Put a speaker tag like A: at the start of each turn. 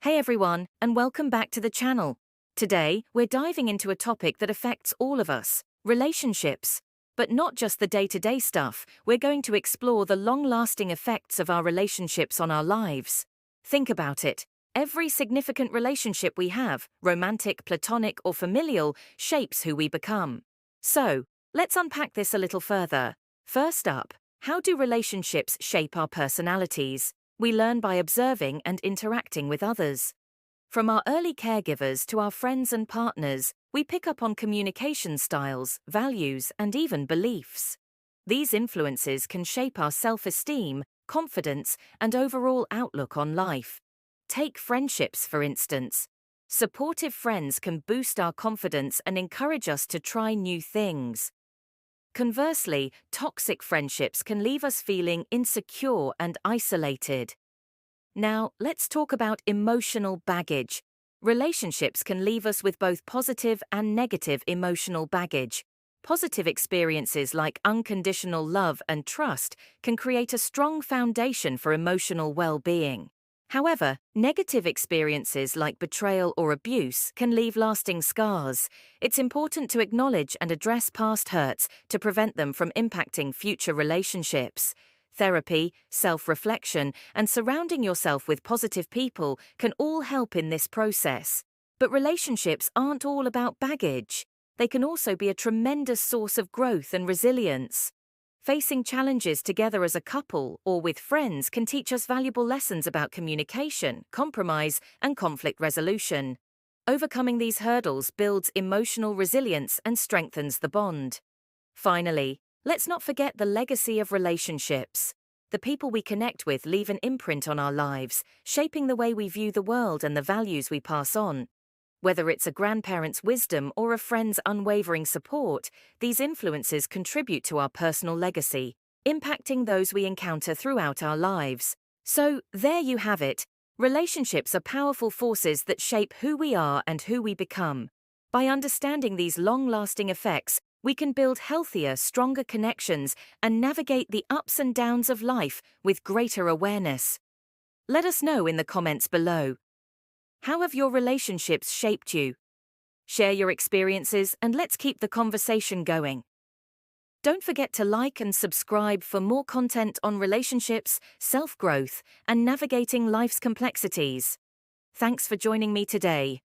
A: Hey everyone, and welcome back to the channel. Today, we're diving into a topic that affects all of us, relationships. But not just the day-to-day stuff, we're going to explore the long-lasting effects of our relationships on our lives. Think about it. Every significant relationship we have, romantic, platonic, or familial, shapes who we become. So, let's unpack this a little further. First up, how do relationships shape our personalities? We learn by observing and interacting with others. From our early caregivers to our friends and partners, we pick up on communication styles, values, and even beliefs. These influences can shape our self-esteem, confidence, and overall outlook on life. Take friendships, for instance. Supportive friends can boost our confidence and encourage us to try new things. Conversely, toxic friendships can leave us feeling insecure and isolated. Now, let's talk about emotional baggage. Relationships can leave us with both positive and negative emotional baggage. Positive experiences like unconditional love and trust can create a strong foundation for emotional well-being. However, negative experiences like betrayal or abuse can leave lasting scars. It's important to acknowledge and address past hurts to prevent them from impacting future relationships. Therapy, self-reflection, and surrounding yourself with positive people can all help in this process. But relationships aren't all about baggage. They can also be a tremendous source of growth and resilience. Facing challenges together as a couple or with friends can teach us valuable lessons about communication, compromise, and conflict resolution. Overcoming these hurdles builds emotional resilience and strengthens the bond. Finally, let's not forget the legacy of relationships. The people we connect with leave an imprint on our lives, shaping the way we view the world and the values we pass on. Whether it's a grandparent's wisdom or a friend's unwavering support, these influences contribute to our personal legacy, impacting those we encounter throughout our lives. So, there you have it. Relationships are powerful forces that shape who we are and who we become. By understanding these long-lasting effects, we can build healthier, stronger connections and navigate the ups and downs of life with greater awareness. Let us know in the comments below. How have your relationships shaped you? Share your experiences and let's keep the conversation going. Don't forget to like and subscribe for more content on relationships, self-growth, and navigating life's complexities. Thanks for joining me today.